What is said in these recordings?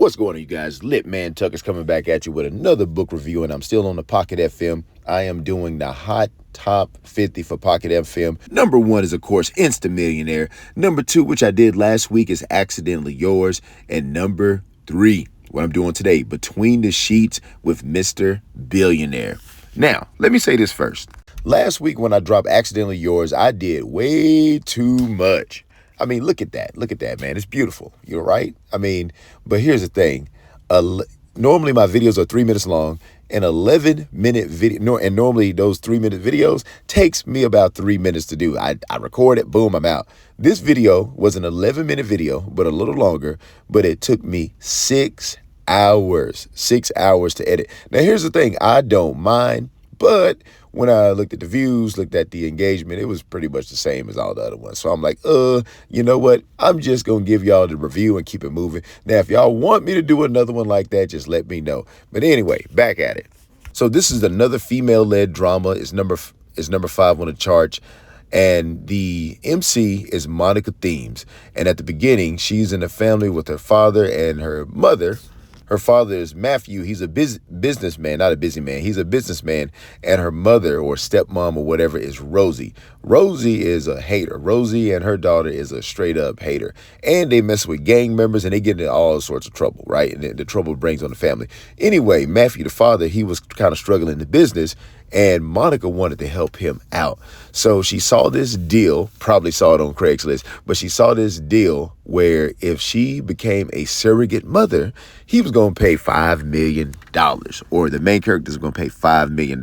What's going on, you guys? Lit Man Tucker's coming back at you with another book review, and I'm still on the Pocket FM. I am doing the hot top 50 for Pocket FM. Number one is, of course, Millionaire. Number two, which I did last week, is Accidentally Yours. And number three, what I'm doing today, Between the Sheets with Mr. Billionaire. Now, let me say this first. Last week when I dropped Accidentally Yours, I did way too much. I mean, look at that. Look at that, man. It's beautiful. You're right. I mean, but here's the thing. Normally my videos are 3 minutes long. An 11-minute video, and normally those 3-minute videos takes me about 3 minutes to do. I record it, boom, I'm out. This video was an 11-minute video, but a little longer, but it took me 6 hours. 6 hours to edit. Now, here's the thing. I don't mind, but when I looked at the views, looked at the engagement, it was pretty much the same as all the other ones. So I'm like, you know what? I'm just going to give y'all the review and keep it moving. Now, if y'all want me to do another one like that, just let me know. But anyway, back at it. So this is another female-led drama. It's number 5 on the chart. And the MC is Monica Themes. And at the beginning, she's in a family with her father and her mother. Her father is Matthew. He's a businessman, not a busy man. He's a businessman. And her mother or stepmom or whatever is Rosie. Rosie is a hater. Rosie and her daughter is a straight up hater. And they mess with gang members and they get into all sorts of trouble, right? And the trouble brings on the family. Anyway, Matthew, the father, he was kind of struggling in business. And Monica wanted to help him out. So she saw this deal, probably saw it on Craigslist, but she saw this deal where if she became a surrogate mother, he was going to pay $5 million, or the main character is going to pay $5 million.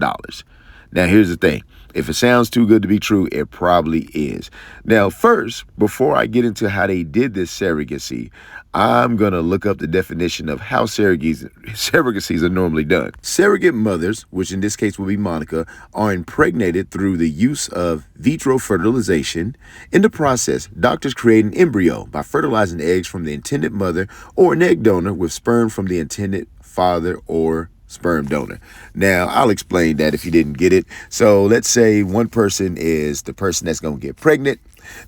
Now, here's the thing. If it sounds too good to be true, it probably is. Now, first, before I get into how they did this surrogacy, I'm going to look up the definition of how surrogacies are normally done. Surrogate mothers, which in this case will be Monica, are impregnated through the use of vitro fertilization. In the process, doctors create an embryo by fertilizing eggs from the intended mother or an egg donor with sperm from the intended father or sperm donor. Now, I'll explain that if you didn't get it. So let's say one person is the person that's going to get pregnant.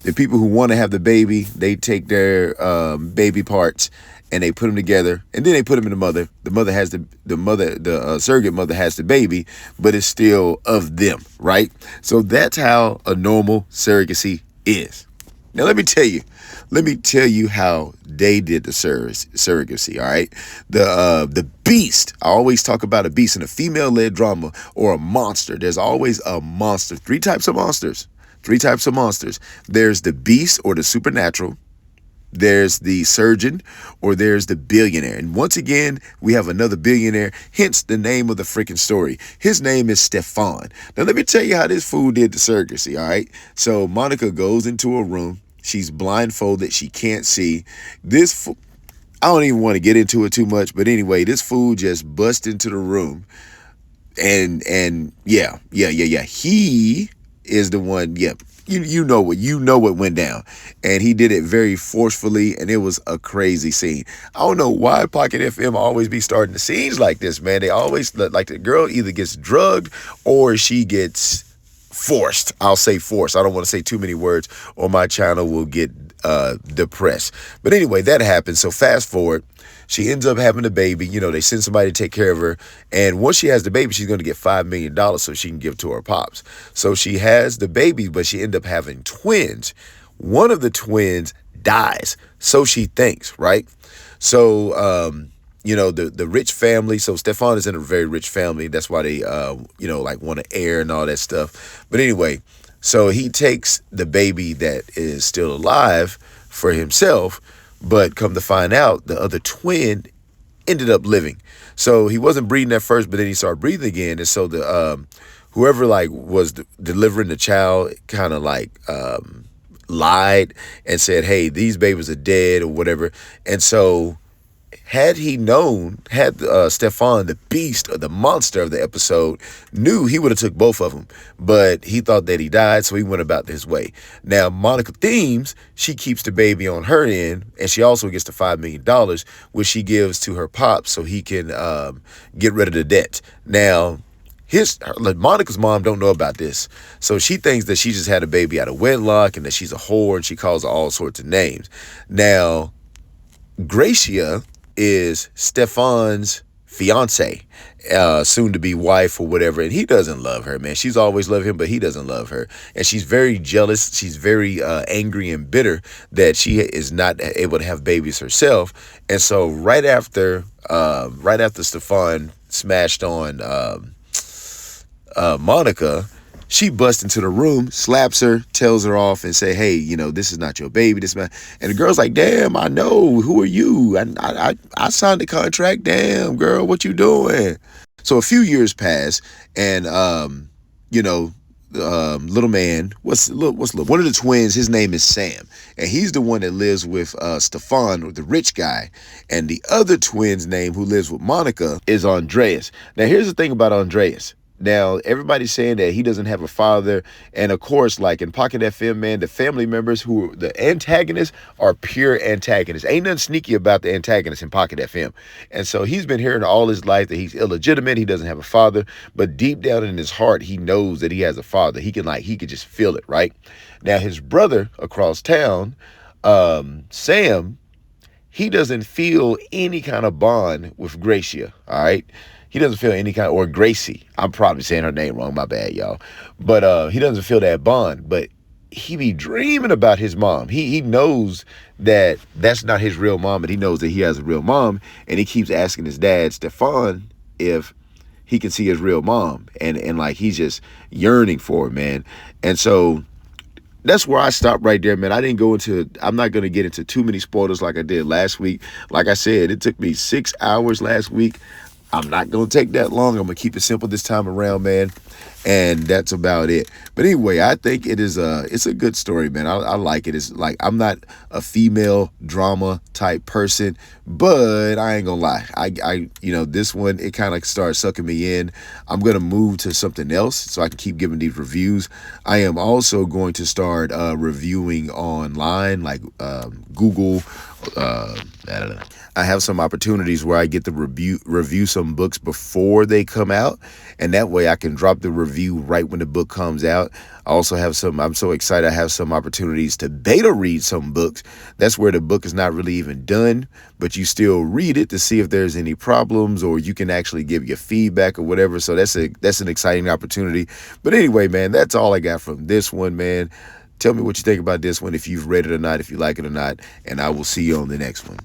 The people who want to have the baby, they take their baby parts and they put them together, and then they put them in the mother. The surrogate mother has the baby, but it's still of them, right? So that's how a normal surrogacy is. Now, let me tell you how they did the surrogacy, all right? The beast, I always talk about a beast in a female-led drama or a monster. There's always a monster. Three types of monsters. There's the beast or the supernatural. There's the surgeon, or there's the billionaire. And once again, we have another billionaire, hence the name of the freaking story. His name is Stefan. Now, let me tell you how this fool did the surrogacy, all right? So Monica goes into a room. She's blindfolded. She can't see. I don't even want to get into it too much, but anyway, this fool just bust into the room. And yeah. He is the one, You know what went down. And he did it very forcefully, and it was a crazy scene. I don't know why Pocket FM always be starting the scenes like this, man. They always, like, the girl either gets drugged or she gets forced. I'll say forced. I don't want to say too many words or my channel will get depressed. But anyway, that happened. So fast forward. She ends up having a baby. They send somebody to take care of her. And once she has the baby, she's going to get $5 million so she can give to her pops. So she has the baby, but she ends up having twins. One of the twins dies. So she thinks, right? So, the rich family. So Stefan is in a very rich family. That's why they, want to heir and all that stuff. But anyway, so he takes the baby that is still alive for himself. But come to find out, the other twin ended up living. So he wasn't breathing at first, but then he started breathing again. And so the whoever was delivering the child kind of lied and said, hey, these babies are dead or whatever. And so had Stefan, the beast or the monster of the episode, knew, he would have took both of them. But he thought that he died, so he went about his way. Now, Monica Themes, she keeps the baby on her end, and she also gets the $5 million, which she gives to her pop so he can get rid of the debt. Now, Monica's mom don't know about this. So she thinks that she just had a baby out of wedlock and that she's a whore, and she calls her all sorts of names. Now, Gracia is Stefan's fiance, soon to be wife or whatever, and he doesn't love her, man. She's always loved him, but he doesn't love her, and she's very jealous. She's very angry and bitter that she is not able to have babies herself. And so right after Stefan smashed on Monica, she busts into the room, slaps her, tells her off, and say, "Hey, this is not your baby. This man." And the girl's like, "Damn, I know. Who are you? I signed the contract. Damn, girl, what you doing?" So a few years pass, and little man, what's little? One of the twins, his name is Sam, and he's the one that lives with Stefan, the rich guy, and the other twin's name, who lives with Monica, is Andreas. Now, here's the thing about Andreas. Now, everybody's saying that he doesn't have a father. And of course, like in Pocket FM, man, the family members who are the antagonists are pure antagonists. Ain't nothing sneaky about the antagonists in Pocket FM. And so he's been hearing all his life that he's illegitimate. He doesn't have a father. But deep down in his heart, he knows that he has a father. He could just feel it, right? Now, his brother across town, Sam, he doesn't feel any kind of bond with Gracia, all right? He doesn't feel any kind, or Gracie. I'm probably saying her name wrong, my bad, y'all. But he doesn't feel that bond. But he be dreaming about his mom. He knows that that's not his real mom, and he knows that he has a real mom. And he keeps asking his dad, Stefan, if he can see his real mom. And like, he's just yearning for it, man. And so that's where I stopped right there, man. I'm not going to get into too many spoilers like I did last week. Like I said, it took me 6 hours last week. I'm not going to take that long. I'm going to keep it simple this time around, man. And that's about it. But anyway, I think it's a good story, man. I like it. It's like, I'm not a female drama type person, but I ain't gonna lie. This one, it kind of started sucking me in. I'm going to move to something else so I can keep giving these reviews. I am also going to start reviewing online, like Google. I have some opportunities where I get to review some books before they come out, and that way I can drop the review right when the book comes out. I also have I'm so excited, I have some opportunities to beta read some books. That's where the book is not really even done, but you still read it to see if there's any problems, or you can actually give your feedback or whatever. So that's an exciting opportunity. But anyway, man, that's all I got from this one, man. Tell me what you think about this one, if you've read it or not, if you like it or not, and I will see you on the next one.